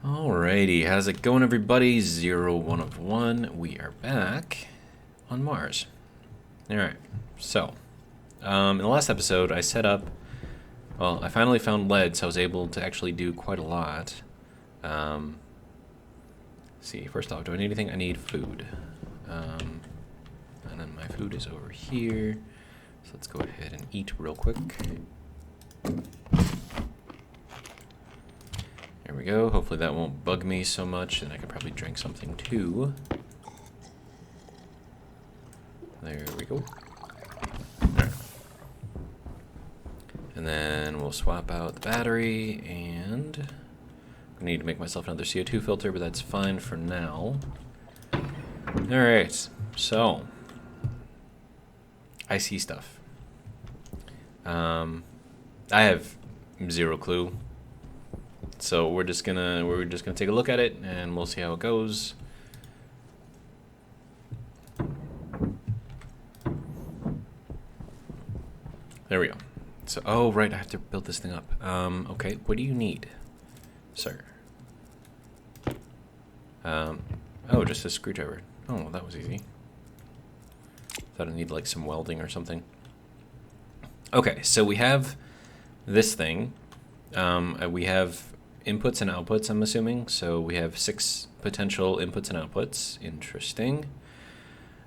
Alrighty, how's it going, everybody? 01 of 1. We are back on Mars. Alright, so, in the last episode, I set up, well, I finally found lead, so I was able to actually do quite a lot. Let's see, first off, do I need anything? I need food. And then my food is over here, so let's go ahead and eat real quick. There we go. Hopefully that won't bug me so much, and I can probably drink something too. There we go. Right. And then we'll swap out the battery, and I need to make myself another CO2 filter, but that's fine for now. Alright, so I see stuff. I have zero clue. So we're just gonna take a look at it, and we'll see how it goes. There we go. So, oh right, I have to build this thing up. Okay, what do you need, sir? Oh, just a screwdriver. Oh, well, that was easy. Thought I need like some welding or something. Okay, so we have this thing. We have inputs and outputs, I'm assuming. So we have 6 potential inputs and outputs. Interesting.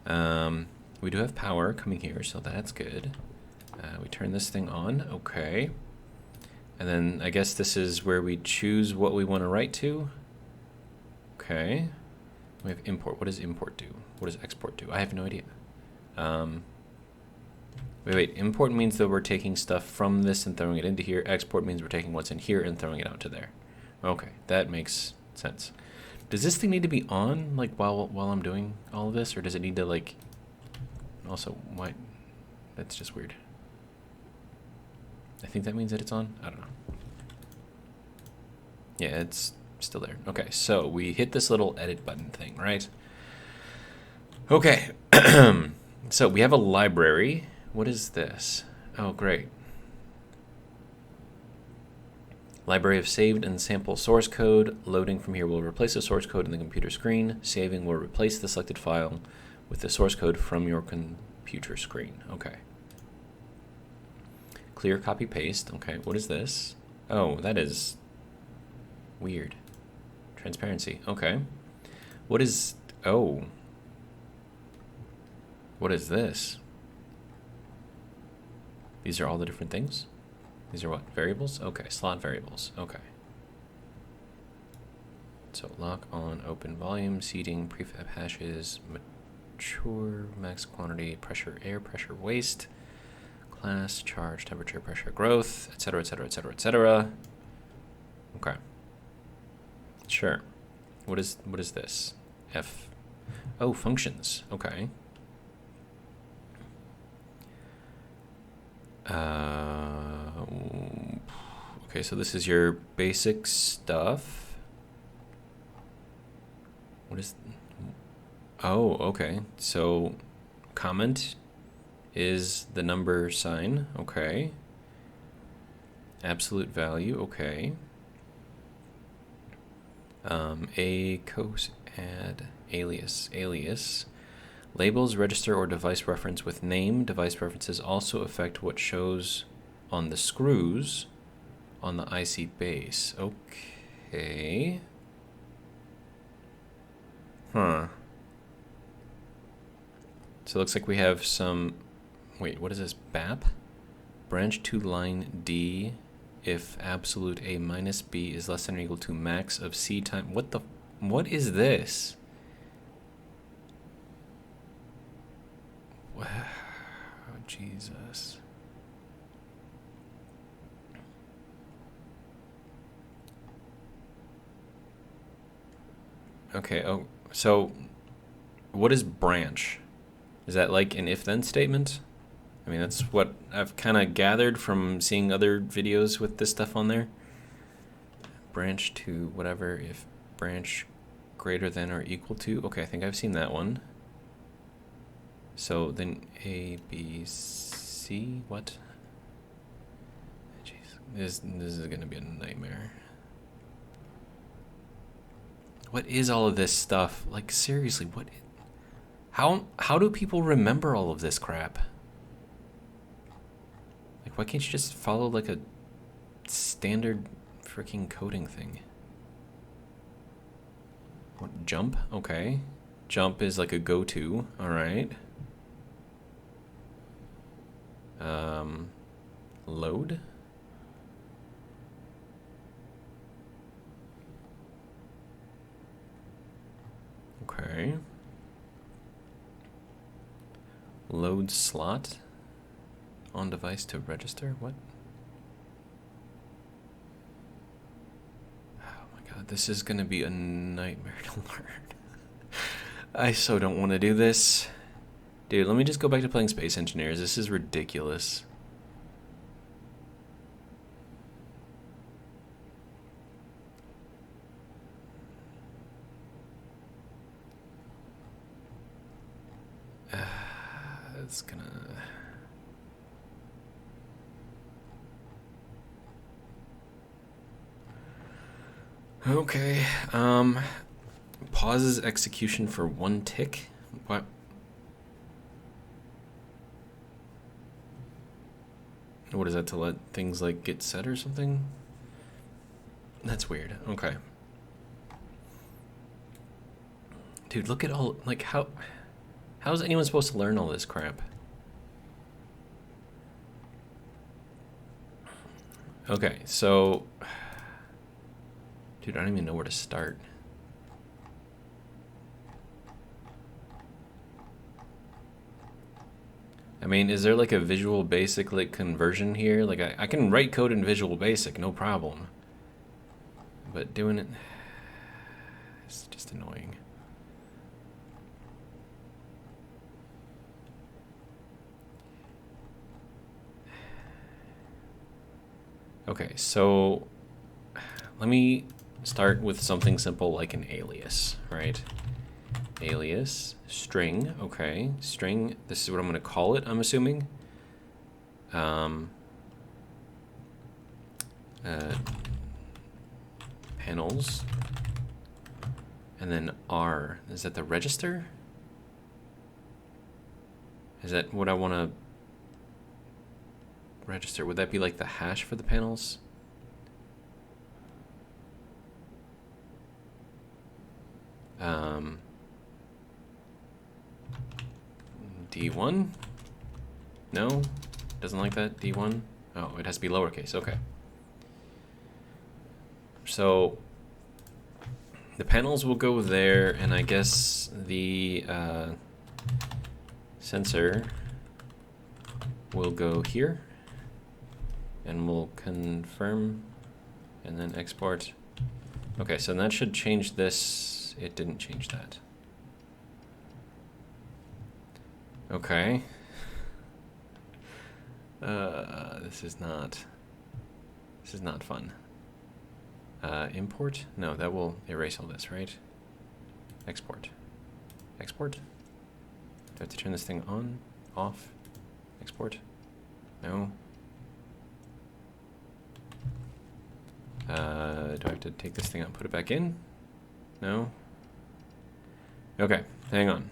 We do have power coming here, so that's good. We turn this thing on. Okay. And then I guess this is where we choose what we want to write to. Okay. We have import. What does import do? What does export do? I have no idea. Wait. Import means that we're taking stuff from this and throwing it into here. Export means we're taking what's in here and throwing it out to there. Okay, that makes sense. Does this thing need to be on, like, while I'm doing all of this? Or does it need to, like... Also, why... That's just weird. I think that means that it's on? I don't know. Yeah, it's still there. Okay, so we hit this little edit button thing, right? Okay. So we have a library. What is this? Oh, great. Library of saved and sample source code. Loading from here will replace the source code in the computer screen. Saving will replace the selected file with the source code from your computer screen. Okay. Clear, copy, paste. Okay, what is this? Oh, that is weird. Transparency. Okay. What is... Oh. What is this? These are all the different things? These are what? Variables? Okay, slot variables. Okay. So lock on, open volume, seeding, prefab hashes, mature, max quantity, pressure, air pressure, waste, class, charge, temperature, pressure, growth, etc., etc., etc., etc. Okay. Sure. What is this? F. Oh, functions. Okay. Okay, so this is your basic stuff. What is... Oh, okay. So comment is the number sign. Okay. Absolute value. Okay. A cos add alias. Labels, register, or device reference with name. Device references also affect what shows on the screws on the IC base. Okay. Huh. So it looks like we have some... Wait, what is this? BAP? Branch to line D if absolute A minus B is less than or equal to max of C time... What the... What is this? Oh, Jesus. Okay, oh, so what is branch? Is that like an if-then statement? I mean, that's what I've kind of gathered from seeing other videos with this stuff on there. Branch to whatever if branch greater than or equal to. Okay, I think I've seen that one. So then A, B, C, what? Jeez, this is gonna be a nightmare. What is all of this stuff? Like, seriously, what? How do people remember all of this crap? Like, why can't you just follow, like, a standard freaking coding thing? What, jump? Okay. Jump is like a go-to. Alright. Load? Okay. Load slot on device to register? What? Oh my god, this is gonna be a nightmare to learn. I so don't want to do this. Dude, let me just go back to playing Space Engineers. This is ridiculous. It's gonna... Okay, pauses execution for 1 tick? What? What is that, to let things, like, get set or something? That's weird. Okay. Dude, look at all, like, how is anyone supposed to learn all this crap? Okay, so... Dude, I don't even know where to start. I mean, is there like a Visual Basic like conversion here? Like I can write code in Visual Basic, no problem. But doing it, it's just annoying. Okay, so let me start with something simple like an alias, right? Alias, string, okay. String, this is what I'm going to call it, I'm assuming. Panels. And then R, is that the register? Is that what I want to register? Would that be like the hash for the panels? D1? No? Doesn't like that? D1? Oh, it has to be lowercase. Okay. So the panels will go there, and I guess the sensor will go here, and we'll confirm and then export. Okay, so that should change this. It didn't change that. Okay. This is not fun. Import? No, that will erase all this, right? Export. Export? Do I have to turn this thing on? Off? Export? No. Do I have to take this thing out and put it back in? No. Okay, hang on.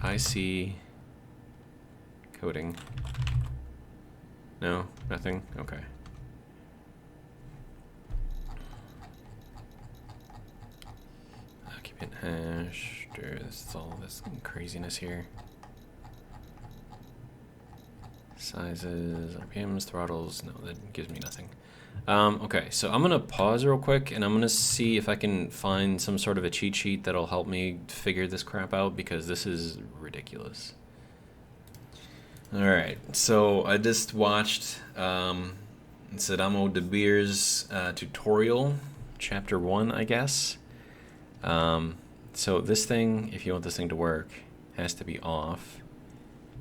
IC coding. No, nothing? Okay. Occupant hash. This is all this craziness here. Sizes, RPMs, throttles. No, that gives me nothing. Okay, so I'm gonna pause real quick and I'm gonna see if I can find some sort of a cheat sheet that'll help me figure this crap out, because this is ridiculous. Alright, so I just watched Sadamo De Beer's tutorial, chapter 1, I guess. So this thing, if you want this thing to work, has to be off.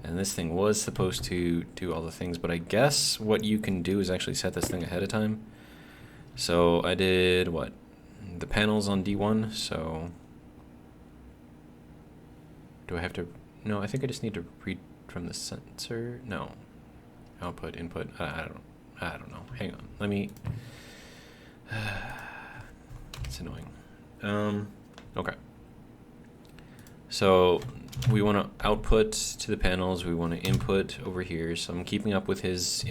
And this thing was supposed to do all the things, but I guess what you can do is actually set this thing ahead of time. So I did, what? The panels on D1, so... Do I have to... No, I think I just need to read from the sensor. No. Output, input, I don't know. Hang on, let me... It's annoying. Okay. So we want to output to the panels. We want to input over here. So I'm keeping up with his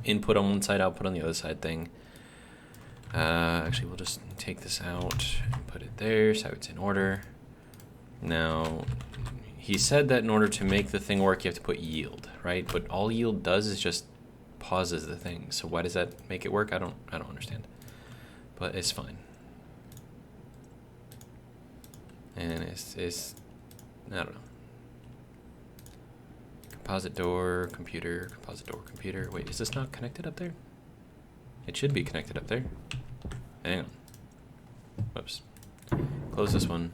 input on one side, output on the other side thing. Actually, we'll just take this out and put it there so it's in order. Now, he said that in order to make the thing work, you have to put yield, right? But all yield does is just pauses the thing. So why does that make it work? I don't understand. But it's fine. And it's I don't know. Composite door, computer, composite door, computer. Wait, is this not connected up there? It should be connected up there. Hang on. Whoops. Close this one.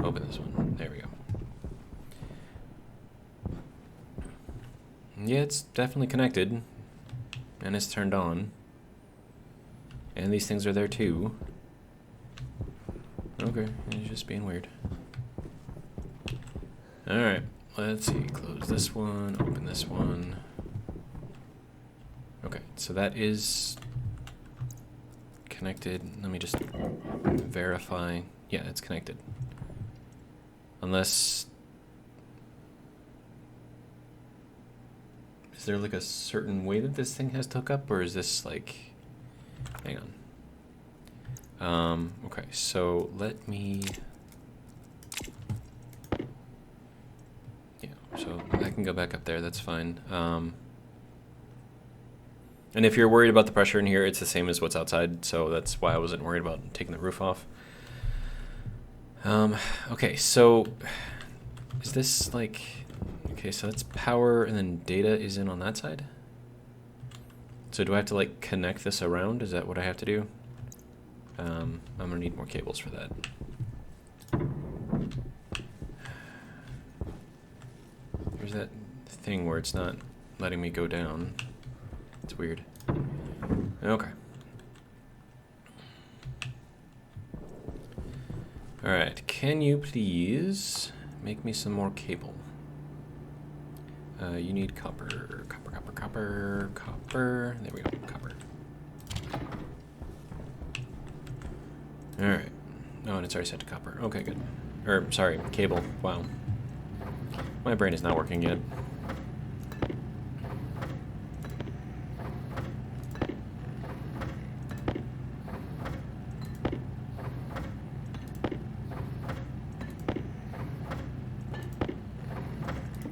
Open this one. There we go. Yeah, it's definitely connected. And it's turned on. And these things are there too. Okay, it's just being weird. Alright, let's see. Close this one, open this one. Okay, so that is connected. Let me just verify. Yeah, it's connected. Unless... Is there like a certain way that this thing has to hook up, or is this like... Hang on. Okay, so let me... Yeah, so I can go back up there, that's fine. And if you're worried about the pressure in here, it's the same as what's outside, so that's why I wasn't worried about taking the roof off. Okay, so is this like... Okay, so that's power, and then data is in on that side? So do I have to like connect this around? Is that what I have to do? I'm gonna need more cables for that. There's that thing where it's not letting me go down. It's weird. Okay. Alright, can you please make me some more cable? You need copper, copper, copper, copper, copper. There we go, copper. Alright. Oh, and it's already set to copper. Okay, good. Or, sorry, cable. Wow. My brain is not working yet.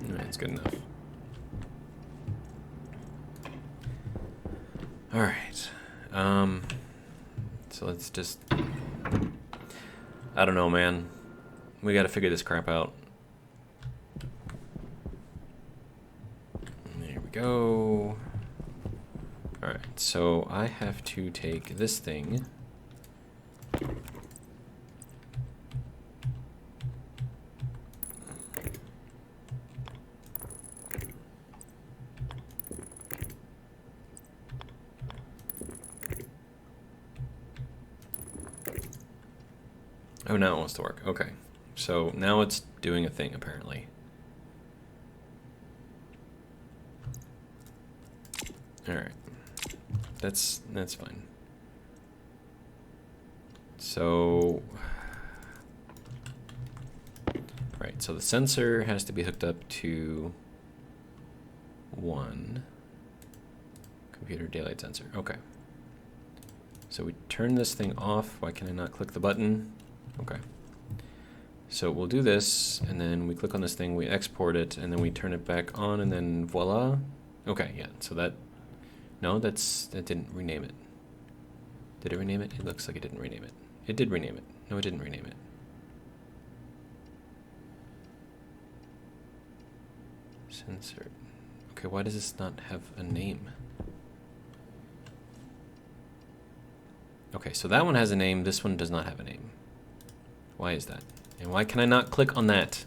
That's good enough. Alright. So let's just... I don't know, man. We gotta figure this crap out. There we go. Alright, so I have to take this thing. Oh, now it wants to work. Okay. So now it's doing a thing, apparently. Alright. That's fine. So... Right, so the sensor has to be hooked up to 1. Computer daylight sensor. Okay. So we turn this thing off. Why can I not click the button? Okay. So we'll do this, and then we click on this thing, we export it, and then we turn it back on, and then voila. Okay, yeah, so that... No, that didn't rename it. Did it rename it? It looks like it didn't rename it. It did rename it. No, it didn't rename it. Sensor. Okay, why does this not have a name? Okay, so that one has a name, this one does not have a name. Why is that? And why can I not click on that?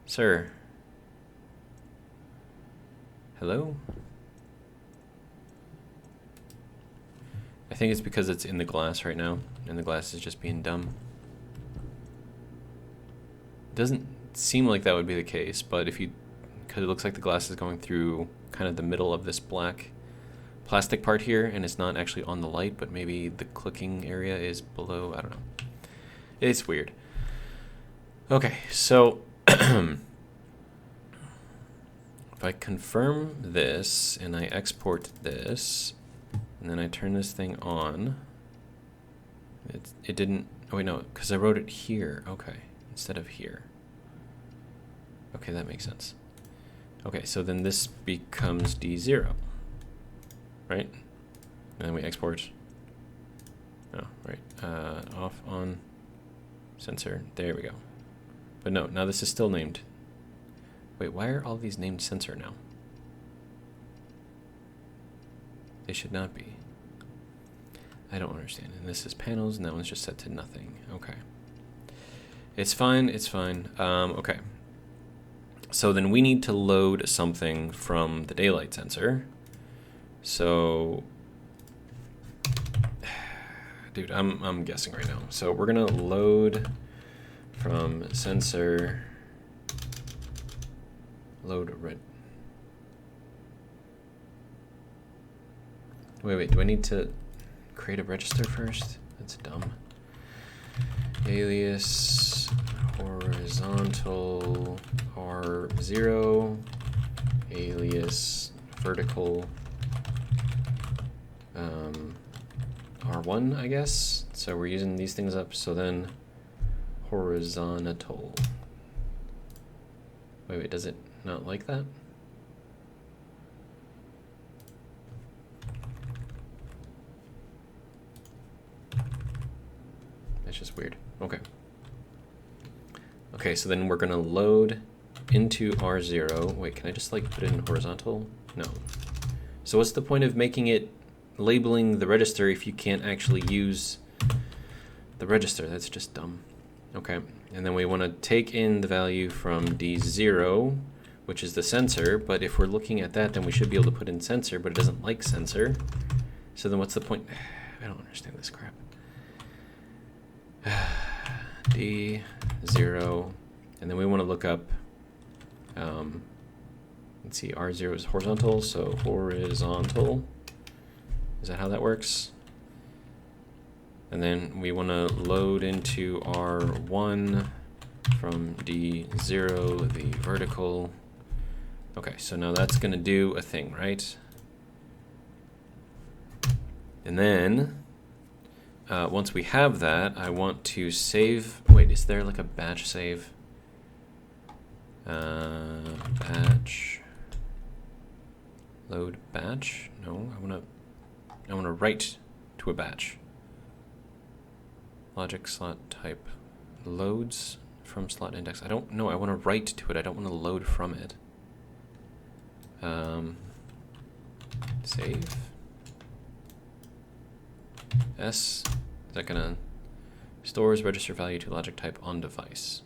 Sir. Hello? I think it's because it's in the glass right now, and the glass is just being dumb. Doesn't seem like that would be the case, but if you... Because it looks like the glass is going through kind of the middle of this black plastic part here, and it's not actually on the light, but maybe the clicking area is below. I don't know. It's weird. Okay, so if I confirm this and I export this, and then I turn this thing on, it didn't. Oh wait, no, because I wrote it here. Okay, instead of here. Okay, that makes sense. Okay, so then this becomes D0, right? And then we export. Oh, right. Off, on, sensor. There we go. But no, now this is still named. Wait, why are all these named sensor now? They should not be. I don't understand. And this is panels, and that one's just set to nothing. Okay. It's fine, it's fine. Okay. So then we need to load something from the daylight sensor. So, dude, I'm guessing right now. So we're gonna load from sensor, load red. Wait, do I need to create a register first? That's dumb. Alias horizontal R0, alias vertical R1, I guess. So we're using these things up. So then horizontal. Wait, does it not like that? That's just weird. Okay. Okay, so then we're gonna load into R0. Wait, can I just like put it in horizontal? No. So what's the point of making it labeling the register if you can't actually use the register? That's just dumb. Okay, and then we want to take in the value from D0, which is the sensor, but if we're looking at that, then we should be able to put in sensor, but it doesn't like sensor. So then what's the point? I don't understand this crap. D0, and then we want to look up, let's see, R0 is horizontal, so horizontal. Is that how that works? And then we want to load into R1 from D0, the vertical. Okay, so now that's going to do a thing, right? And then once we have that, I want to save. Wait, is there like a batch save? Batch. Load batch? No, I want to write to a batch. Logic slot type loads from slot index. I don't know. I want to write to it. I don't want to load from it. Save. S. Is that gonna stores register value to logic type on device?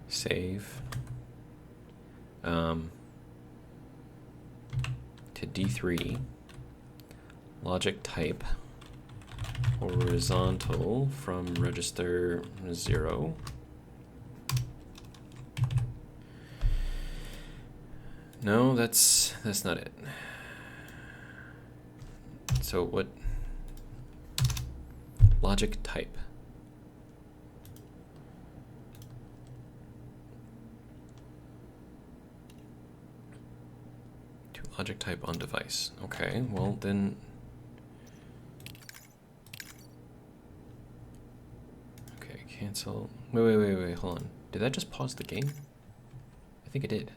Save. To D3. Logic type horizontal from register 0. No, that's not it. So what? Logic type. To logic type on device. Okay, well then. Okay, cancel. Wait, hold on. Did that just pause the game? I think it did.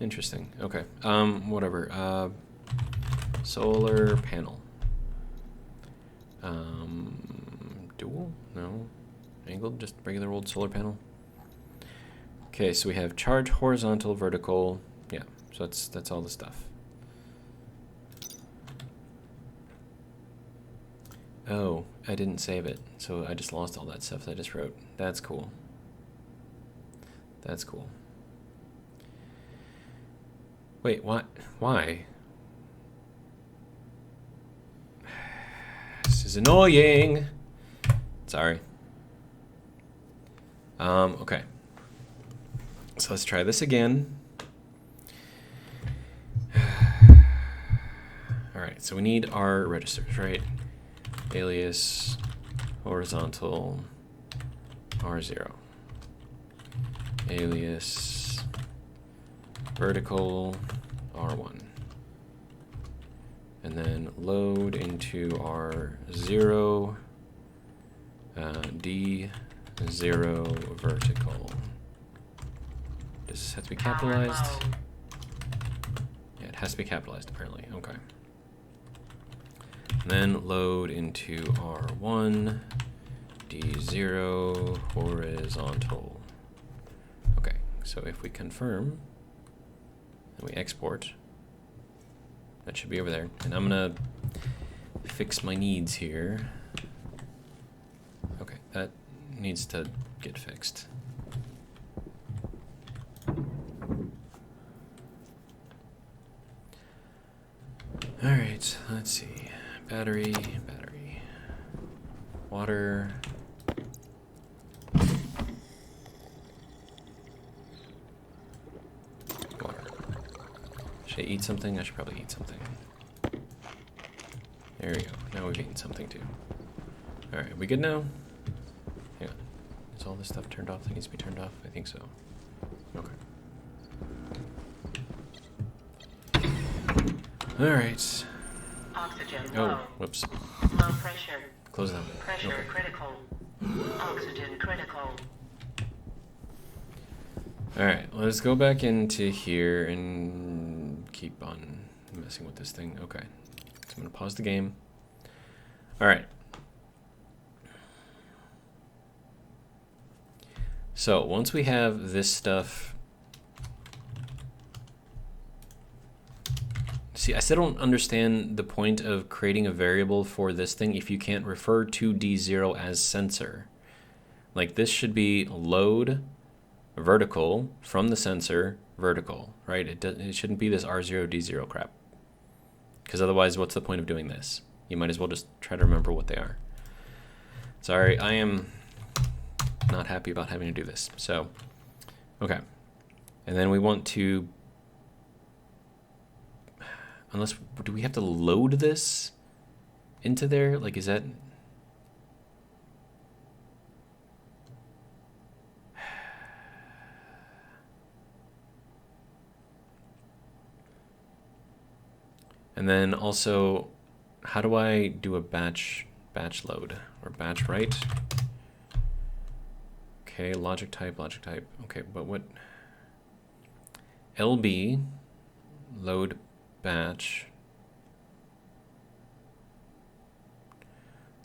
Interesting. Okay. Whatever. Solar panel. Dual? No. Angled? Just regular old solar panel. Okay, so we have charge, horizontal, vertical. Yeah. So that's all the stuff. Oh, I didn't save it, so I just lost all that stuff that I just wrote. That's cool. That's cool. Wait, what? Why? This is annoying. Sorry. Okay. So let's try this again. All right, so we need our registers, right? Alias, horizontal, R0. Alias, vertical, R1. And then load into R0, D0 vertical. Does this have to be capitalized? Yeah, it has to be capitalized apparently. Okay. And then load into R1, D0 horizontal. Okay, so if we confirm and we export, that should be over there. And I'm gonna fix my needs here. Okay, that needs to get fixed. All right, let's see. Battery, water. Water. Should I eat something? I should probably eat something. There we go. Now we've eaten something too. All right, we good now? Hang on. Is all this stuff turned off that needs to be turned off? I think so. Okay. All right. Oxygen Oh, low. whoops. Low pressure. Close that. Pressure Okay. critical. Oxygen critical. All right, let's go back into here and keep on messing with this thing. Okay, so I'm gonna pause the game. All right. So once we have this stuff, see, I still don't understand the point of creating a variable for this thing if you can't refer to D0 as sensor. Like this should be load vertical from the sensor vertical, right? It shouldn't be this R0 D0 crap. Because otherwise, what's the point of doing this? You might as well just try to remember what they are. Sorry, I am not happy about having to do this. So, okay. And then we want to, unless, do we have to load this into there? Like, is that? And then also, how do I do a batch load or batch write? Okay, logic type. Okay, but what? LB load batch.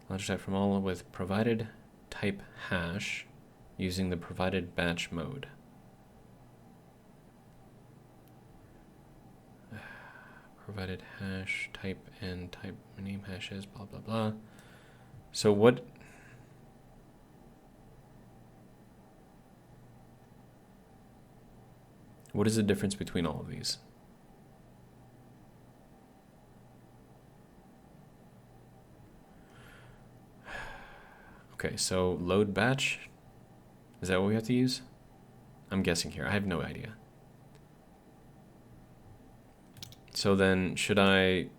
Logic type from all with provided type hash using the provided batch mode. Provided hash type and type name hashes, blah, blah, blah. So what? What is the difference between all of these? Okay, so load batch, is that what we have to use? I'm guessing here, I have no idea. So then should I,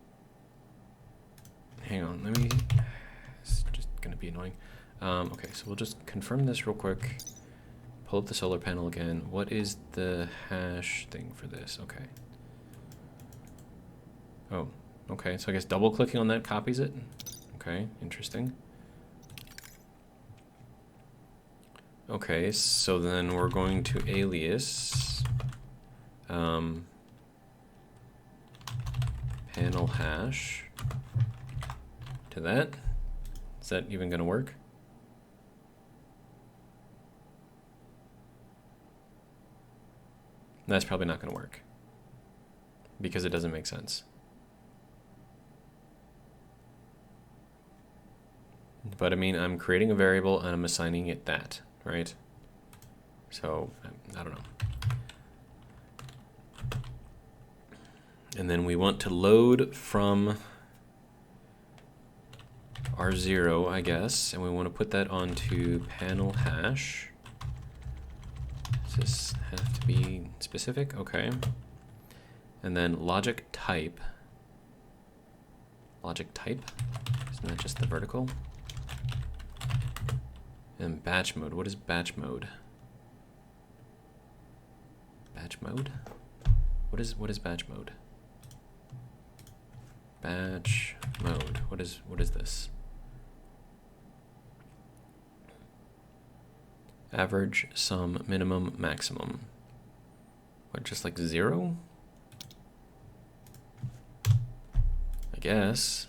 hang on, it's just gonna be annoying. Okay, so we'll just confirm this real quick. Pull up the solar panel again. What is the hash thing for this? Okay. Oh, okay, so I guess double clicking on that copies it. Okay, interesting. Okay, so then we're going to alias panel hash to that. Is that even going to work? That's probably not going to work because it doesn't make sense. But I mean, I'm creating a variable and I'm assigning it that, right? So, I don't know. And then we want to load from R0, I guess, and we want to put that onto panel hash. Does this have to be specific? Okay. And then logic type. Logic type? Isn't that just the vertical? And batch mode. What is batch mode? Batch mode? What is batch mode? Batch mode. What is this? Average, sum, minimum, maximum. What, just like 0? I guess.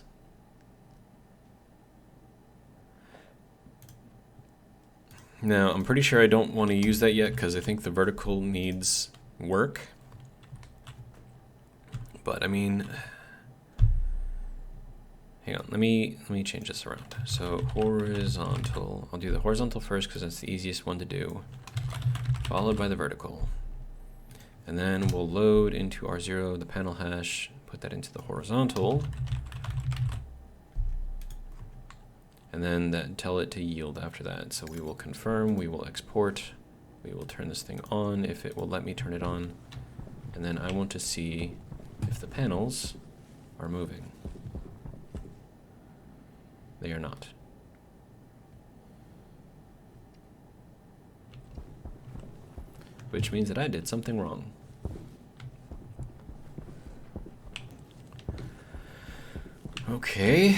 Now, I'm pretty sure I don't want to use that yet because I think the vertical needs work. But I mean, hang on, let me change this around. So horizontal, I'll do the horizontal first because that's the easiest one to do, followed by the vertical. And then we'll load into R0 the panel hash, put that into the horizontal, and then tell it to yield after that. So we will confirm, we will export, we will turn this thing on if it will let me turn it on, and then I want to see if the panels are moving. They are not. Which means that I did something wrong. Okay.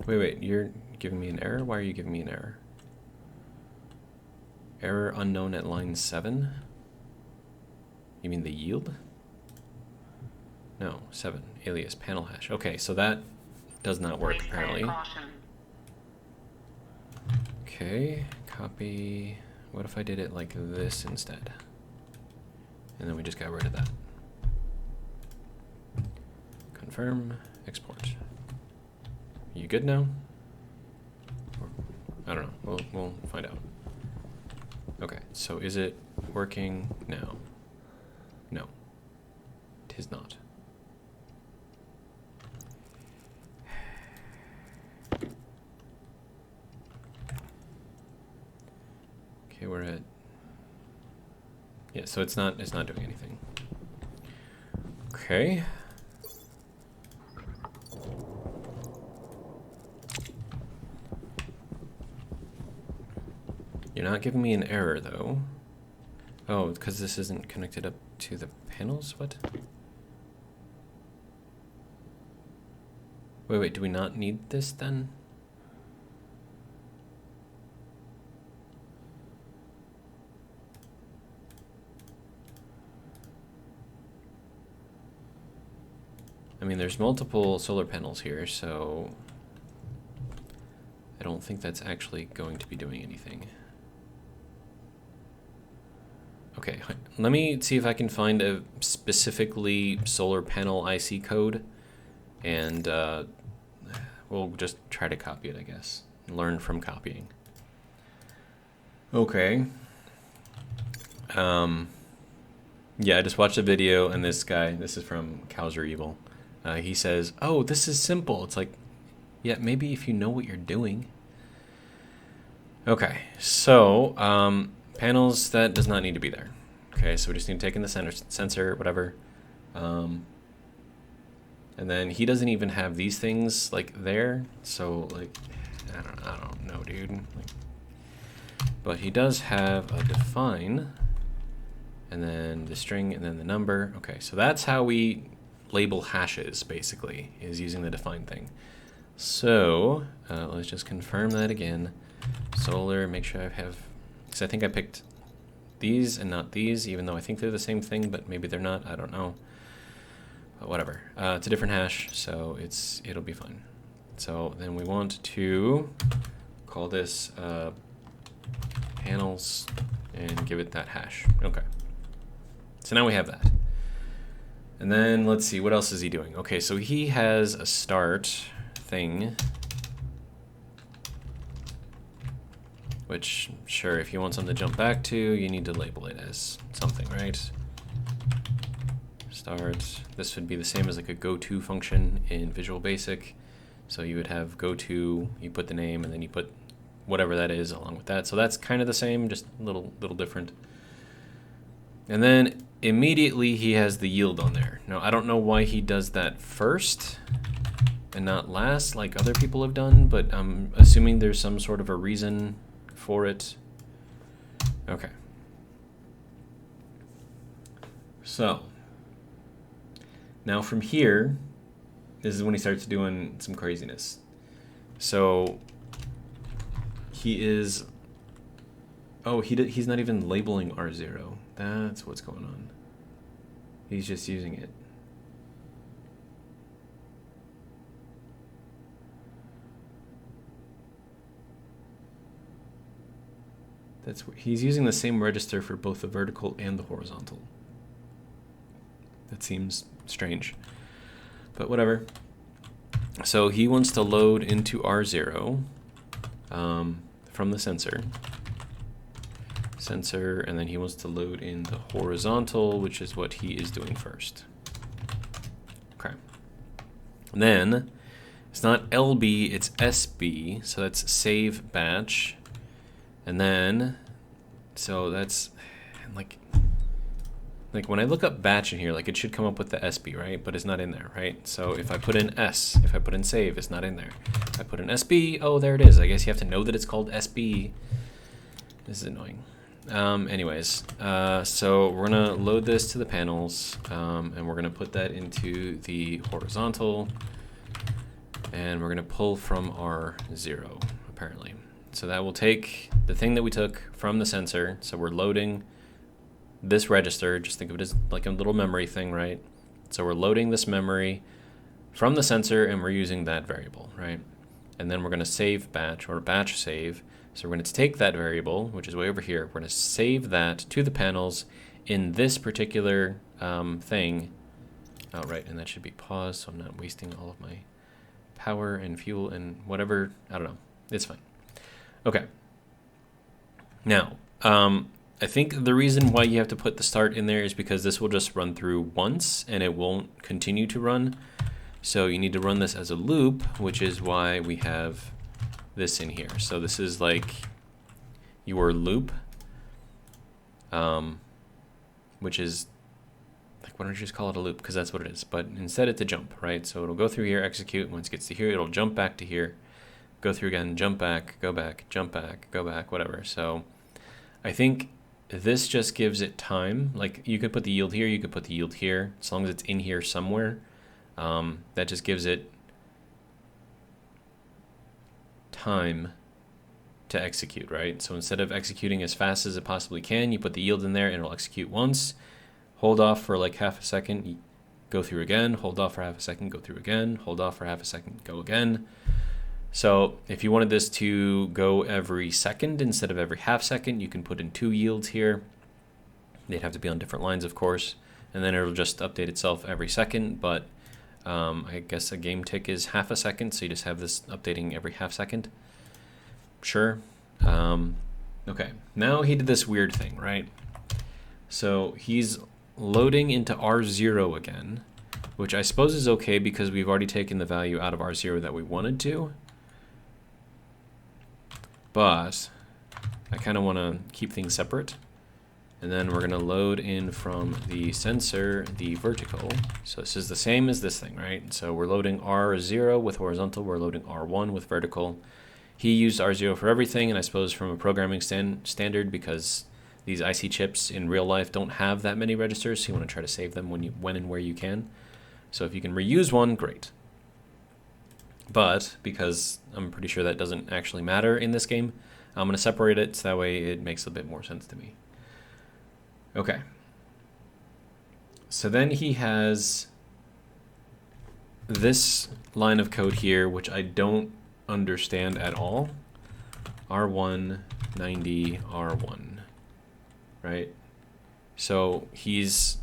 Wait, you're giving me an error? Why are you giving me an error? Error unknown at line 7? You mean the yield? No, 7, alias panel hash. Okay, so that does not work apparently. Okay, copy. What if I did it like this instead? And then we just got rid of that. Confirm, export. You good now? Or, I don't know. We'll find out. Okay, so is it working now? No. It is not. Okay, we're at. Yeah, so it's not doing anything. Okay. You're not giving me an error though. Oh, because this isn't connected up to the panels? What? Wait, do we not need this then? I mean, there's multiple solar panels here, so I don't think that's actually going to be doing anything. Okay, let me see if I can find a specifically solar panel IC code, and we'll just try to copy it, I guess. Learn from copying. Okay. Yeah, I just watched a video, and this guy, this is from Cows Are Evil, he says, oh, this is simple. It's like, yeah, maybe if you know what you're doing. Okay, so panels, that does not need to be there. Okay, so we just need to take in the sensor, whatever. And then he doesn't even have these things like there, so like, I don't know, dude. Like, but he does have a define, and then the string, and then the number. Okay, so that's how we label hashes, basically, is using the define thing. So let's just confirm that again. Solar, make sure I have, because I think I picked these and not these, even though I think they're the same thing, but maybe they're not, I don't know. But whatever, it's a different hash, so it'll be fine. So then we want to call this panels and give it that hash. Okay. So now we have that. And then let's see, what else is he doing? Okay, so he has a start thing, which, sure, if you want something to jump back to, you need to label it as something, right? Start. This would be the same as like a go-to function in Visual Basic. So you would have go to, you put the name, and then you put whatever that is along with that. So that's kind of the same, just a little different. And then immediately he has the yield on there. Now, I don't know why he does that first and not last like other people have done, but I'm assuming there's some sort of a reason for it. Okay. So, now from here, this is when he starts doing some craziness. So, he is... Oh, he's not even labeling R0. That's what's going on. He's just using it. He's using the same register for both the vertical and the horizontal. That seems strange, but whatever. So he wants to load into R0 from the sensor, and then he wants to load in the horizontal, which is what he is doing first. Okay. And then it's not LB, it's SB, so that's save batch. And then, so that's like when I look up batch in here, like it should come up with the SB, right? But it's not in there, right? So if I put in S, if I put in save, it's not in there. If I put in SB, oh, there it is. I guess you have to know that it's called SB. This is annoying. Anyways, so we're gonna load this to the panels, and we're gonna put that into the horizontal, and we're gonna pull from R0, apparently. So that will take the thing that we took from the sensor. So we're loading this register. Just think of it as like a little memory thing, right? So we're loading this memory from the sensor, and we're using that variable, right? And then we're going to save batch, or batch save. So we're going to take that variable, which is way over here. We're going to save that to the panels in this particular thing. Oh, right, and that should be paused, so I'm not wasting all of my power and fuel and whatever. I don't know. It's fine. Okay. Now, I think the reason why you have to put the start in there is because this will just run through once and it won't continue to run. So you need to run this as a loop, which is why we have this in here. So this is like your loop, which is like, why don't you just call it a loop? Because that's what it is. But instead it's a jump, right? So it'll go through here, execute. Once it gets to here, it'll jump back to here. Go through again, jump back, go back, jump back, go back, whatever. So I think this just gives it time. Like you could put the yield here, you could put the yield here, as long as it's in here somewhere. That just gives it time to execute, right? So instead of executing as fast as it possibly can, you put the yield in there and it'll execute once, hold off for like half a second, go through again, hold off for half a second, go through again, hold off for half a second, go again. So if you wanted this to go every second instead of every half second, you can put in 2 yields here. They'd have to be on different lines, of course, and then it'll just update itself every second. But I guess a game tick is half a second, so you just have this updating every half second. Sure. Okay, now he did this weird thing, right? So he's loading into R0 again, which I suppose is okay because we've already taken the value out of R0 that we wanted to. But I kind of want to keep things separate. And then we're going to load in from the sensor the vertical. So this is the same as this thing, right? So we're loading R0 with horizontal. We're loading R1 with vertical. He used R0 for everything, and I suppose from a programming standard, because these IC chips in real life don't have that many registers, so you want to try to save them when and where you can. So if you can reuse one, great. But because I'm pretty sure that doesn't actually matter in this game, I'm going to separate it so that way it makes a bit more sense to me. Okay. So then he has this line of code here, which I don't understand at all. R1, 90, R1, right? So he's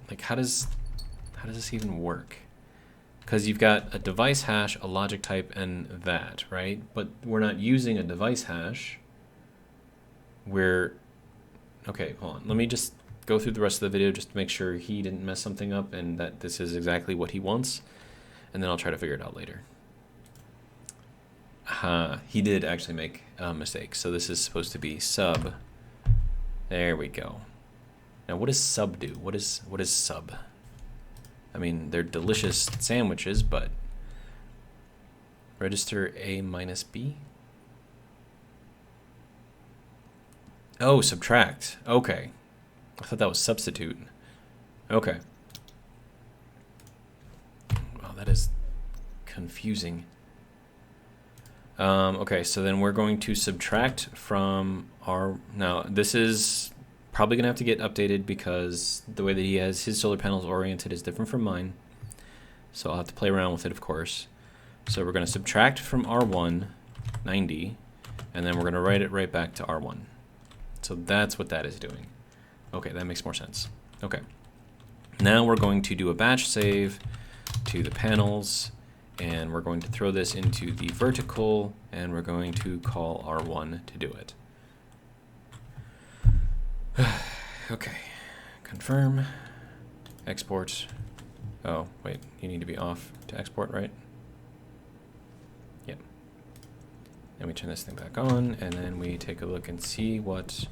like, how does this even work? Because you've got a device hash, a logic type, and that, right? But we're not using a device hash. Okay, hold on. Let me just go through the rest of the video just to make sure he didn't mess something up and that this is exactly what he wants. and then I'll try to figure it out later. He did actually make a mistake. So this is supposed to be sub. There we go. Now what does sub do? What is sub? I mean, they're delicious sandwiches, but register A minus B? Oh, subtract. Okay. I thought that was substitute. Okay. Wow, that is confusing. Okay, so then we're going to subtract from our... Now, this is probably going to have to get updated because the way that he has his solar panels oriented is different from mine. So I'll have to play around with it, of course. So we're going to subtract from R1, 90, and then we're going to write it right back to R1. So that's what that is doing. Okay, that makes more sense. Okay. Now we're going to do a batch save to the panels, and we're going to throw this into the vertical, and we're going to call R1 to do it. Okay, confirm, export. Oh, wait, you need to be off to export, right? Yep. And we turn this thing back on, and then we take a look and see what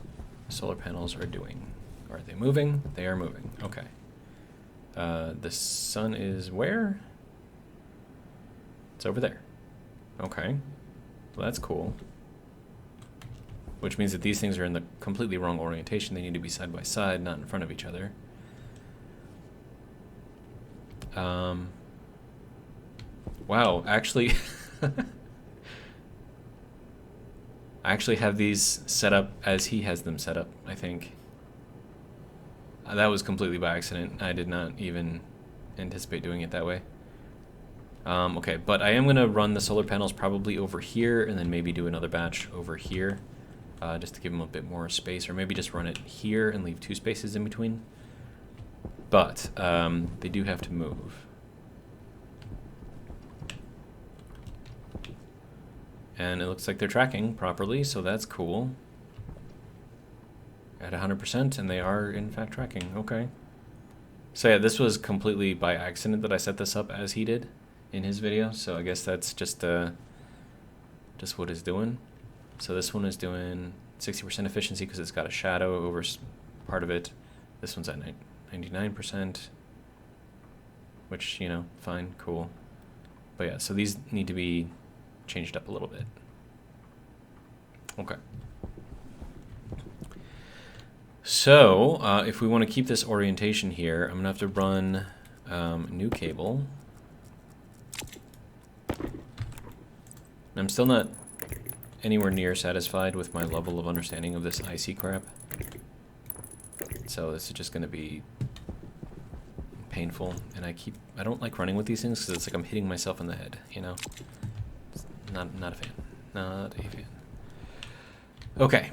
solar panels are doing. Are they moving? They are moving, okay. The sun is where? It's over there. Okay. Well, that's cool. Which means that these things are in the completely wrong orientation. They need to be side by side, not in front of each other. Wow, actually... I actually have these set up as he has them set up, I think. That was completely by accident. I did not even anticipate doing it that way. Okay, but I am going to run the solar panels probably over here and then maybe do another batch over here just to give them a bit more space, or maybe just run it here and leave 2 spaces in between. But they do have to move. And it looks like they're tracking properly, so that's cool. At 100%, and they are in fact tracking. Okay. So yeah, this was completely by accident that I set this up as he did in his video, so I guess that's just what it's doing. So this one is doing 60% efficiency because it's got a shadow over part of it. This one's at 99%, which, you know, fine, cool. But yeah, so these need to be changed up a little bit. Okay. So if we want to keep this orientation here, I'm gonna have to run new cable. I'm still not anywhere near satisfied with my level of understanding of this IC crap. So this is just gonna be painful, and I don't like running with these things because it's like I'm hitting myself in the head, you know? Not a fan. Not a fan. Okay.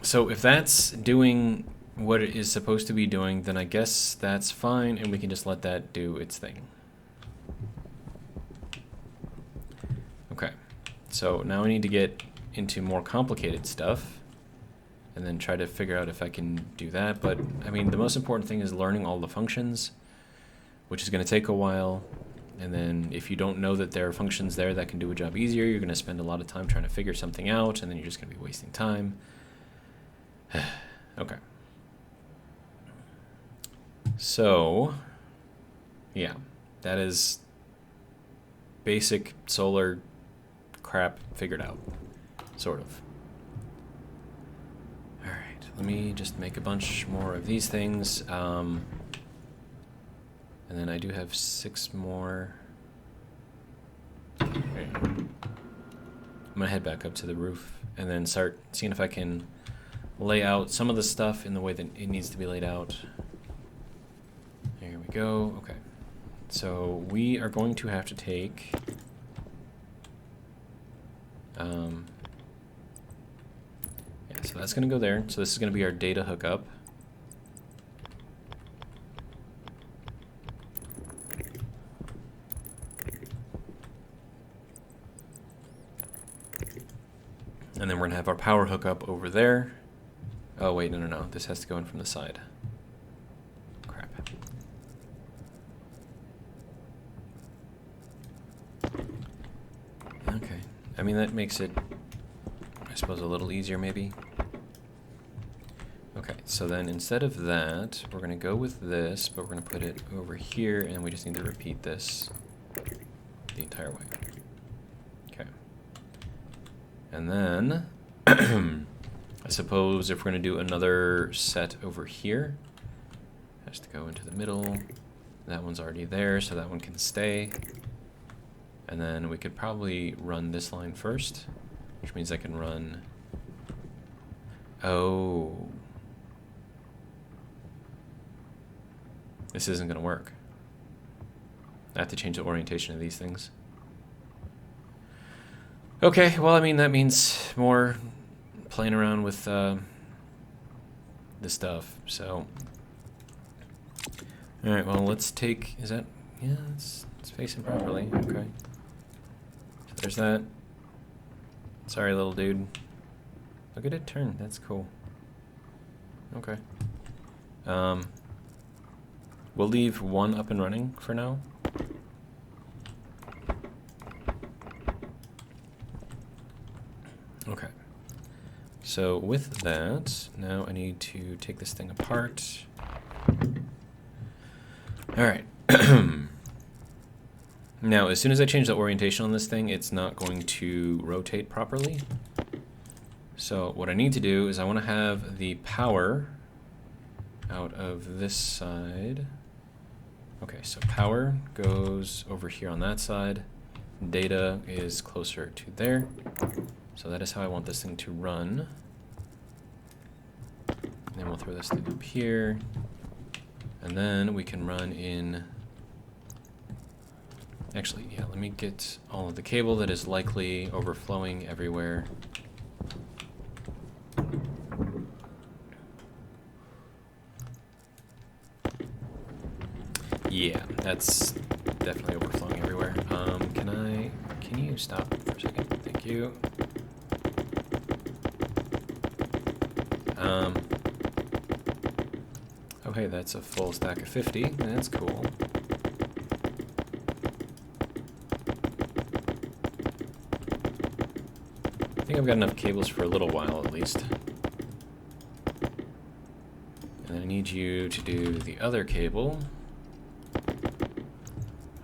So if that's doing what it is supposed to be doing, then I guess that's fine, and we can just let that do its thing. Okay. So now I need to get into more complicated stuff and then try to figure out if I can do that. But, I mean, the most important thing is learning all the functions, which is going to take a while. And then if you don't know that there are functions there that can do a job easier, you're going to spend a lot of time trying to figure something out, and then you're just going to be wasting time. Okay. So, yeah, that is basic solar crap figured out, sort of. All right, let me just make a bunch more of these things. And then I do have 6 more. Okay. I'm gonna head back up to the roof and then start seeing if I can lay out some of the stuff in the way that it needs to be laid out. Here we go. Okay. So we are going to have to take yeah, so that's gonna go there. So this is gonna be our data hookup. And then we're gonna have our power hookup over there. Oh wait, no. This has to go in from the side. Crap. I mean, that makes it, I suppose, a little easier maybe. Okay, so then instead of that, we're going to go with this, but we're going to put it over here, and we just need to repeat this the entire way. Okay. And then, I suppose if we're going to do another set over here, it has to go into the middle. That one's already there, so that one can stay. And then we could probably run this line first, which means I can run... Oh... This isn't going to work. I have to change the orientation of these things. Okay, well, I mean, that means more playing around with the stuff, so... Alright, well, let's take... Is that... Yeah, it's facing properly. Okay. So there's that. Sorry, little dude. Look at it turn. That's cool. Okay. We'll leave one up and running for now. Okay. So with that, now I need to take this thing apart. All right. Now, as soon as I change the orientation on this thing, it's not going to rotate properly. So what I need to do is I want to have the power out of this side. Okay, so power goes over here on that side. Data is closer to there. So that is how I want this thing to run. And then we'll throw this thing up here. And then we can run in... Actually, yeah, let me get all of the cable that is likely overflowing everywhere. Yeah, that's definitely overflowing everywhere. Can you stop for a second? Thank you. Oh hey, that's a full stack of 50. That's cool. I think I've got enough cables for a little while at least. And I need you to do the other cable.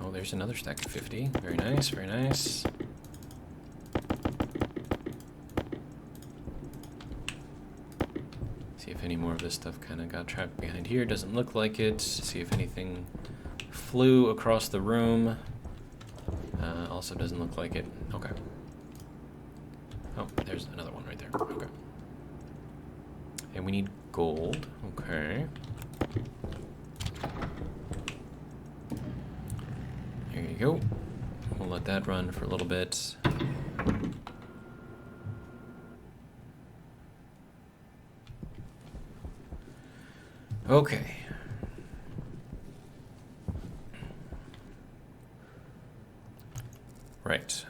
Oh, there's another stack of 50. Very nice, very nice. See if any more of this stuff kind of got trapped behind here. Doesn't look like it. See if anything flew across the room. Also doesn't look like it. Okay. Oh, there's another one right there. Okay. And we need gold. Okay. There you go. We'll let that run for a little bit. Okay. Right.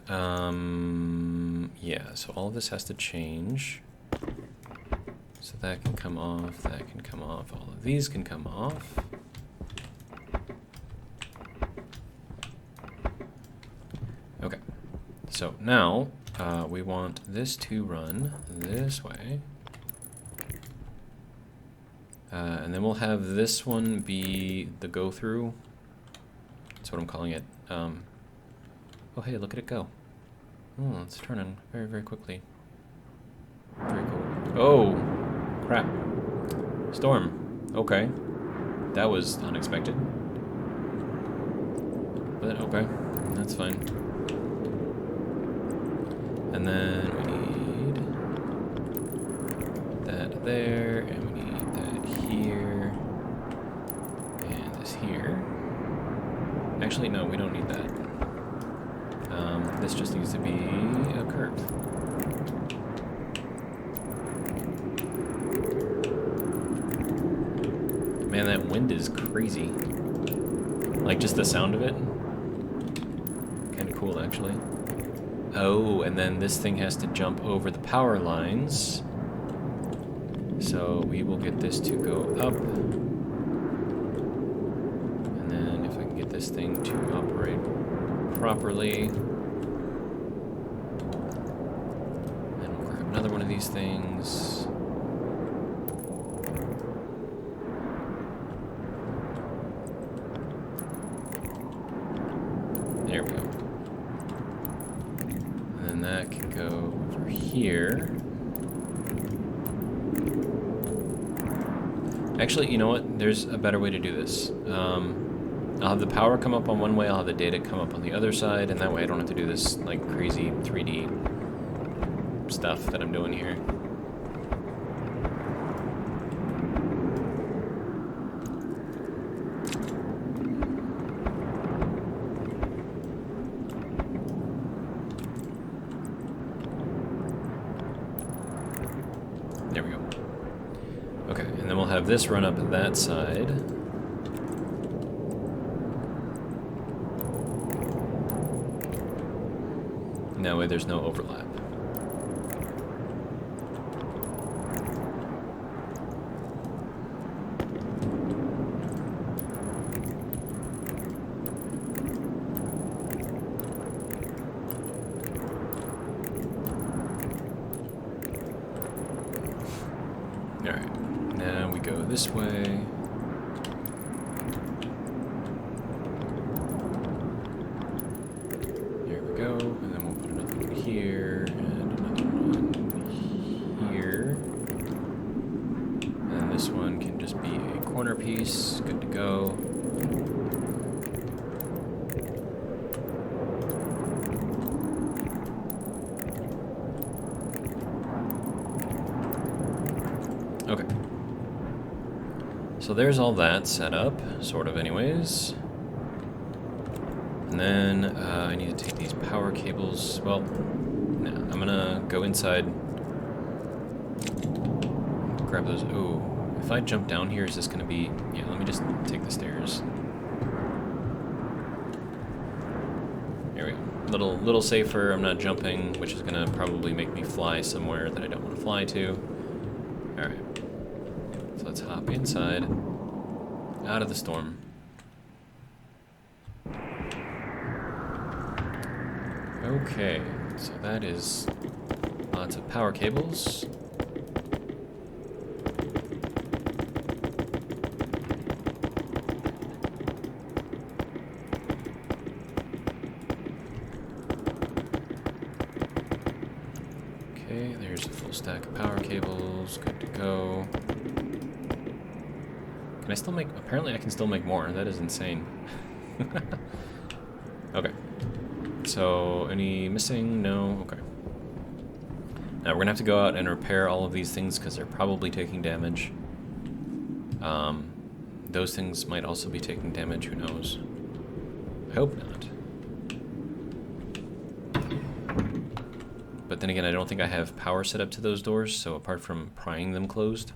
Yeah, so all of this has to change. So that can come off, that can come off, all of these can come off. Okay. So now we want this to run this way. And then we'll have this one be the go-through. That's what I'm calling it. Oh, hey, look at it go. Oh, it's turning very, very quickly. Very cool. Oh, crap. Storm. Okay. That was unexpected. But, okay. That's fine. And then we need that there, and we need that here, and this here. Actually, no, we don't need that. This just needs to be a curve. Man, that wind is crazy. Like, just the sound of it. Kind of cool, actually. Oh, and then this thing has to jump over the power lines. So we will get this to go up. And then if I can get this thing to operate properly. these things. There we go. And then that can go over here. Actually, you know what? There's a better way to do this. I'll have the power come up on one way, I'll have the data come up on the other side, and that way I don't have to do this like crazy 3D stuff that I'm doing here. There we go. Okay, and then we'll have this run up that side. And that way there's no overlap. Alright, now we go this way. Here we go, and then we'll put another one here, and another one here. And this one can just be a corner piece, good to go. Okay. So there's all that set up, sort of anyways. And then I need to take these power cables. Well, no, I'm gonna go inside. Grab those. Ooh, if I jump down here, is this gonna be... Yeah, let me just take the stairs. There we go. Little safer, I'm not jumping, which is gonna probably make me fly somewhere that I don't want to fly to. Alright. So let's hop inside. Out of the storm. Okay, so that is lots of power cables. Okay, there's a full stack of power cables, good to go. Can I still make, apparently I can still make more, that is insane. Okay. So, any missing? No? Okay. Now, we're gonna have to go out and repair all of these things because they're probably taking damage. Those things might also be taking damage, who knows? I hope not. But then again, I don't think I have power set up to those doors, so apart from prying them closed,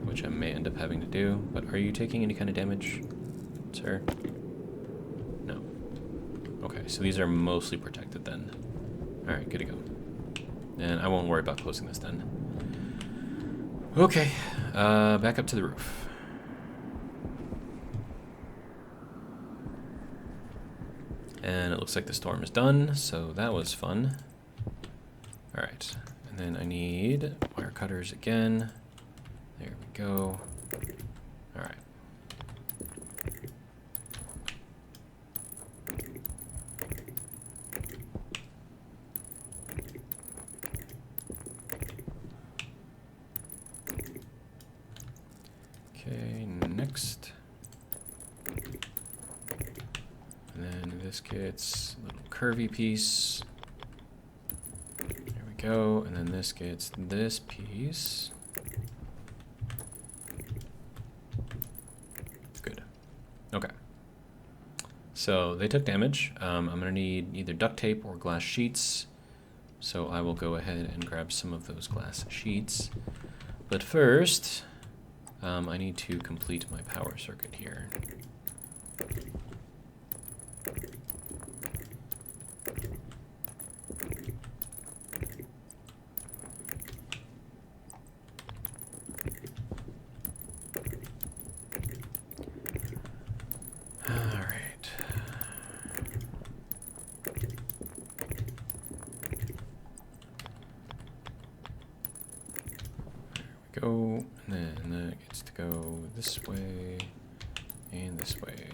which I may end up having to do, but are you taking any kind of damage, sir? Okay, so these are mostly protected then. Alright, good to go. And I won't worry about closing this then. Okay, back up to the roof. And it looks like the storm is done, so that was fun. Alright, and then I need wire cutters again. There we go. Alright. Okay, next. And then this gets a little curvy piece. There we go. And then this gets this piece. Good. Okay. So they took damage. I'm going to need either duct tape or glass sheets. So I will go ahead and grab some of those glass sheets. But first, I need to complete my power circuit here. go. And then that gets to go this way, and this way,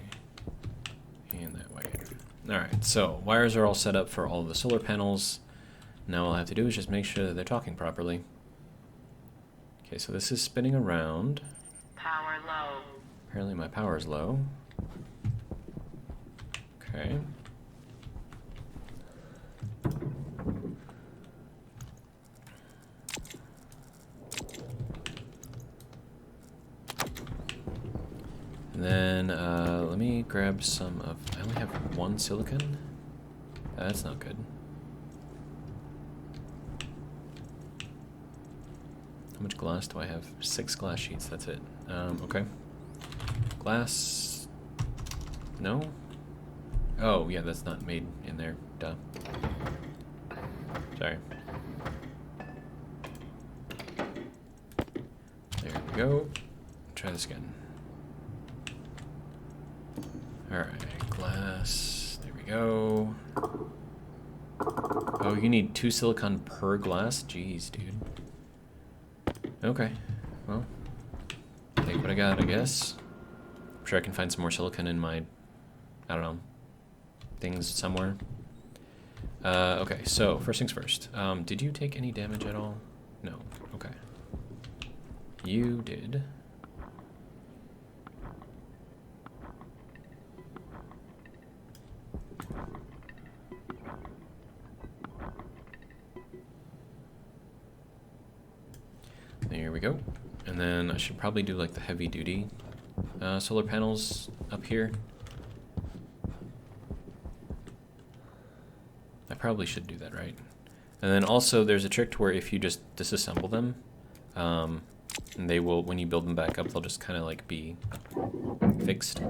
and that way. Alright, so wires are all set up for all the solar panels. Now all I have to do is just make sure that they're talking properly. Okay, so this is spinning around. Power low. Apparently my power is low. Okay. And then let me grab some of... I only have one silicon? That's not good. How much glass do I have? 6 glass sheets, that's it. Okay. Glass... No? Oh, yeah, that's not made in there. Duh. Sorry. There we go. Try this again. Alright, glass. There we go. Oh, you need 2 silicon per glass? Jeez, dude. Okay, well, take what I got, I guess. I'm sure I can find some more silicon in my, I don't know, things somewhere. Okay, so first things first. Did you take any damage at all? No, okay. You did. There we go. And then I should probably do like the heavy duty solar panels up here. I probably should do that, right? And then also there's a trick to where if you just disassemble them, and they will, when you build them back up, they'll just kind of like be fixed.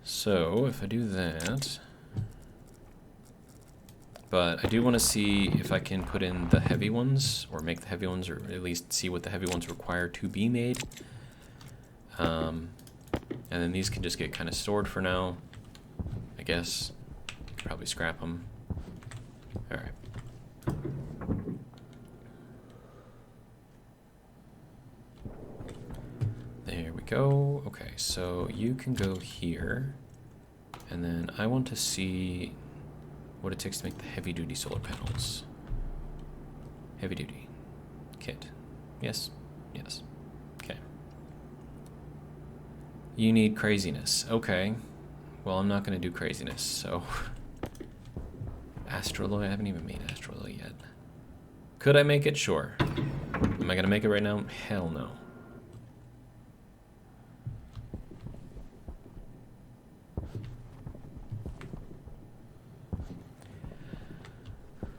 So if I do that, but I do want to see if I can put in the heavy ones, or make the heavy ones, or at least see what the heavy ones require to be made. And then these can just get kind of stored for now, I guess. Probably scrap them. Alright. There we go. Okay, so you can go here. And then I want to see what it takes to make the heavy-duty solar panels. Heavy-duty. Kit. Yes. Yes. Okay. You need craziness. Okay. Well, I'm not going to do craziness, so... Astroloy? I haven't even made Astroloy yet. Could I make it? Sure. Am I going to make it right now? Hell no.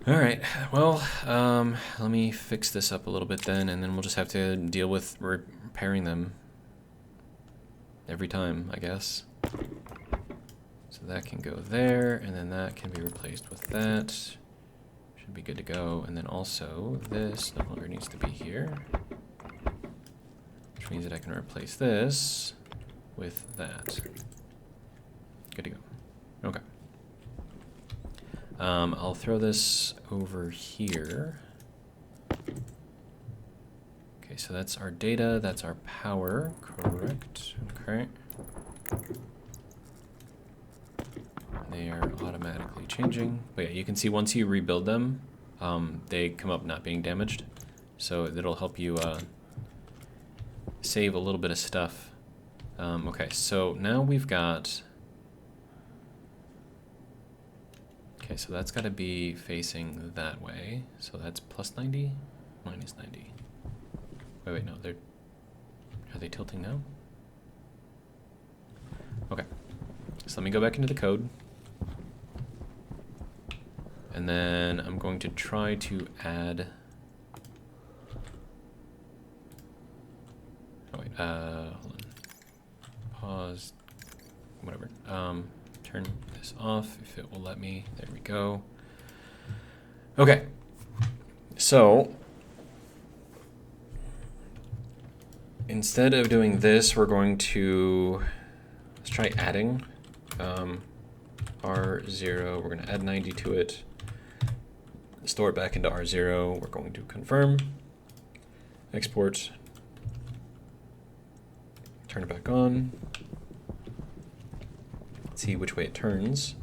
Alright, well, let me fix this up a little bit then, and then we'll just have to deal with repairing them every time, I guess. So that can go there, and then that can be replaced with that. Should be good to go. And then also, this no longer needs to be here. Which means that I can replace this with that. Good to go. Okay. I'll throw this over here. Okay, so that's our data, that's our power, correct? Okay. They are automatically changing. But yeah, you can see once you rebuild them, they come up not being damaged. So it'll help you save a little bit of stuff. Okay, so now we've got... Okay, so that's got to be facing that way. So that's plus 90, minus 90. Wait, no, are they tilting now? Okay, so let me go back into the code. And then I'm going to try to add... Oh wait, hold on. Pause, whatever. Turn this off if it will let me. There we go. Okay, so instead of doing this, we're going to, let's try adding R0. We're going to add 90 to it, store it back into R0. We're going to confirm. export, turn it back on, see which way it turns.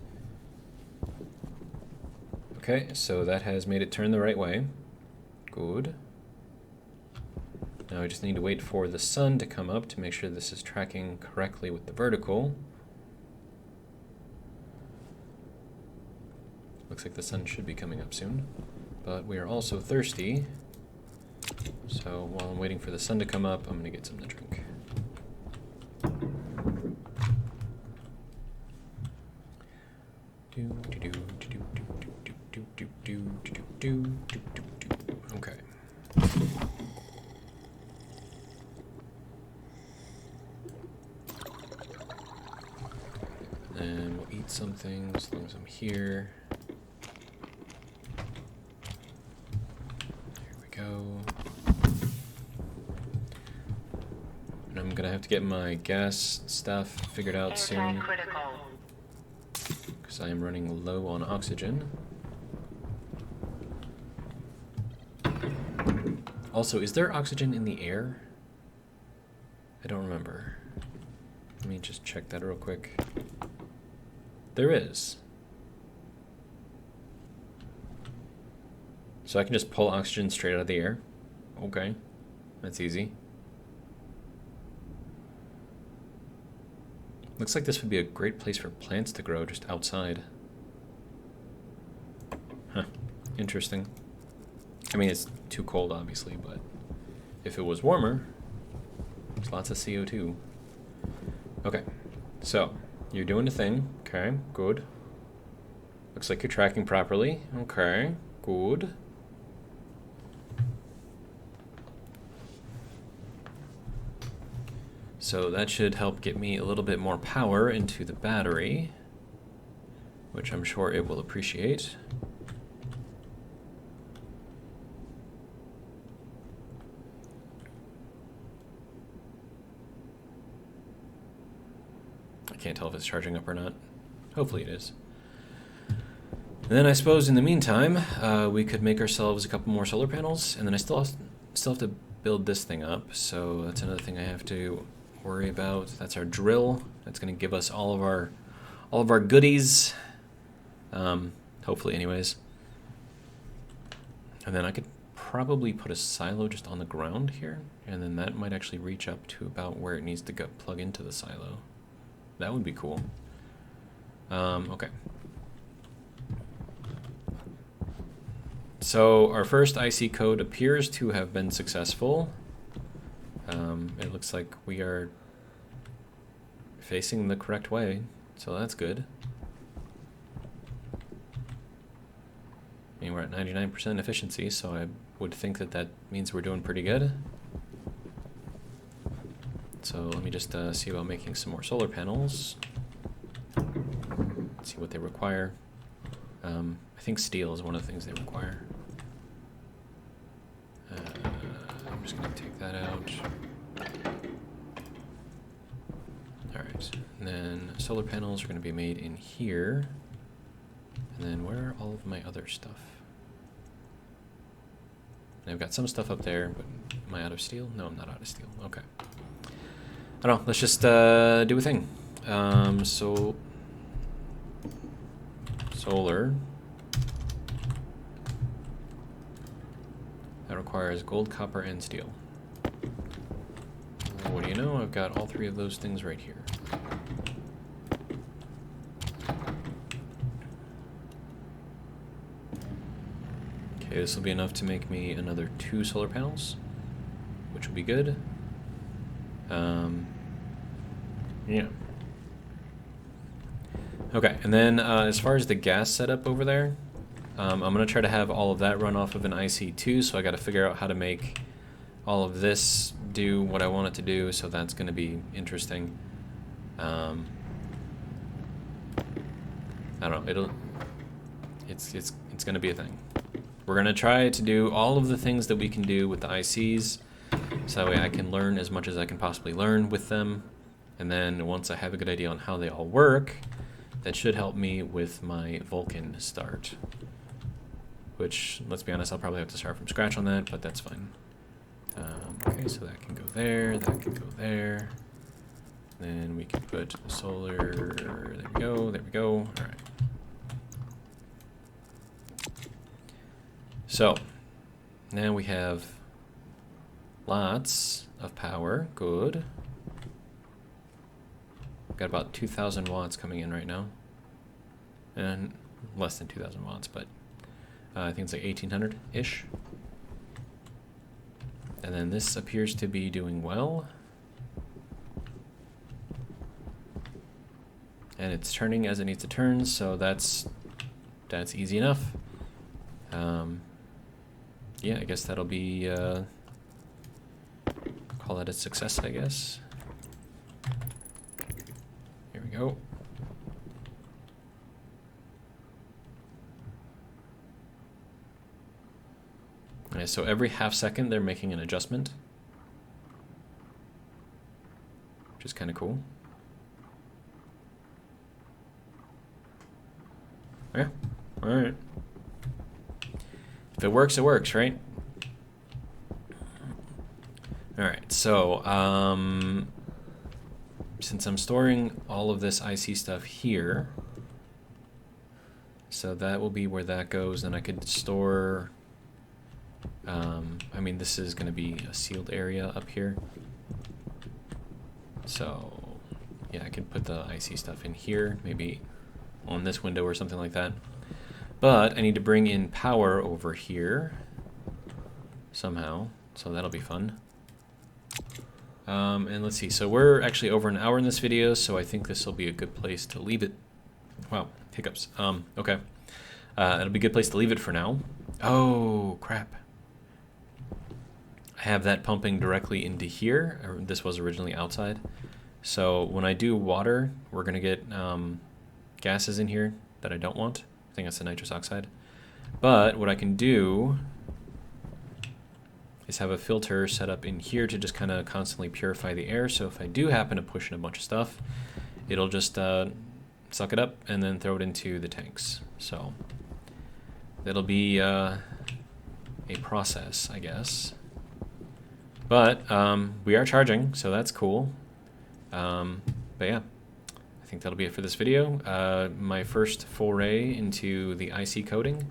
Okay, so that has made it turn the right way. Good. Now we just need to wait for the sun to come up to make sure this is tracking correctly with the vertical. Looks like the sun should be coming up soon, but we are also thirsty. So while I'm waiting for the sun to come up, I'm gonna get something to drink. Okay. And we'll eat something as long as I'm here. There we go. And I'm gonna have to get my gas stuff figured out soon, Critical. because I am running low on oxygen. Also, is there oxygen in the air? I don't remember. Let me just check that real quick. There is. So I can just pull oxygen straight out of the air? Okay, that's easy. Looks like this would be a great place for plants to grow, just outside. Huh, interesting. I mean, it's too cold, obviously, but if it was warmer, there's lots of CO2. Okay, so you're doing the thing. Okay, good. Looks like you're tracking properly. Okay, good. So that should help get me a little bit more power into the battery, which I'm sure it will appreciate. I can't tell if it's charging up or not. Hopefully it is. And then I suppose in the meantime, we could make ourselves a couple more solar panels, and then I still have to build this thing up, so that's another thing I have to worry about. That's our drill. That's going to give us all of our goodies. Hopefully, anyways. And then I could probably put a silo just on the ground here, and then that might actually reach up to about where it needs to go plug into the silo. That would be cool. Okay. So our first IC code appears to have been successful. It looks like we are facing the correct way, so that's good. I mean, we're at 99% efficiency, so I would think that that means we're doing pretty good. So let me just see about making some more solar panels. See what they require. I think steel is one of the things they require. I'm just going to take that out. Alright, and then solar panels are going to be made in here. And then where are all of my other stuff? And I've got some stuff up there, but am I out of steel? No, I'm not out of steel. Okay. I don't know, let's just do a thing. So solar. That requires gold, copper, and steel. What do you know? I've got all three of those things right here. Okay, this will be enough to make me another 2 solar panels, which will be good. Yeah. Okay, and then as far as the gas setup over there, I'm going to try to have all of that run off of an IC2, so I got to figure out how to make all of this do what I want it to do, so that's going to be interesting. I don't know, it's going to be a thing. We're going to try to do all of the things that we can do with the ICs, so that way I can learn as much as I can possibly learn with them, and then once I have a good idea on how they all work, that should help me with my Vulcan start. Which, let's be honest, I'll probably have to start from scratch on that, but that's fine. Okay, so that can go there, that can go there. Then we can put solar, there we go, there we go. All right. So, now we have lots of power, good. Got about 2,000 watts coming in right now. And less than 2,000 watts, but I think it's like 1,800-ish. And then this appears to be doing well. And it's turning as it needs to turn, so that's easy enough. Yeah, I guess that'll be, call that a success, I guess. Here we go. Okay, so every half second they're making an adjustment, which is kind of cool. Yeah, all right. If it works, right? All right, so since I'm storing all of this IC stuff here, so that will be where that goes, and I could store, I mean, this is going to be a sealed area up here. So, yeah, I could put the IC stuff in here, maybe on this window or something like that. But I need to bring in power over here somehow, so that'll be fun. And let's see, so we're actually over an hour in this video, so I think this will be a good place to leave it. Wow, hiccups. Okay. It'll be a good place to leave it for now. Oh, crap. I have that pumping directly into here. This was originally outside. So when I do water, we're going to get gases in here that I don't want. I think that's the nitrous oxide. But what I can do is have a filter set up in here to just kind of constantly purify the air. So if I do happen to push in a bunch of stuff, it'll just suck it up and then throw it into the tanks. So that'll be a process, I guess. But we are charging, so that's cool. But yeah, I think that'll be it for this video. My first foray into the IC coding.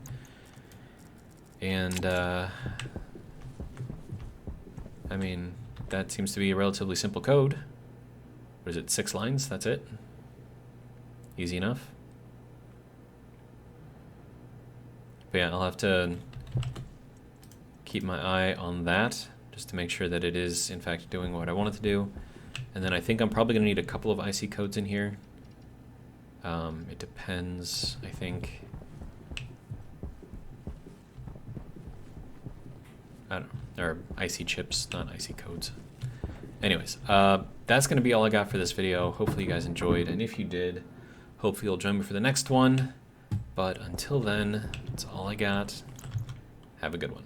And I mean, that seems to be a relatively simple code. What is it, 6 lines? That's it? Easy enough. But yeah, I'll have to keep my eye on that just to make sure that it is, in fact, doing what I want it to do. And then I think I'm probably going to need a couple of IC codes in here. It depends, I think. I don't know, or IC chips, not IC codes. Anyways, that's going to be all I got for this video. Hopefully you guys enjoyed, and if you did, hopefully you'll join me for the next one. But until then, that's all I got. Have a good one.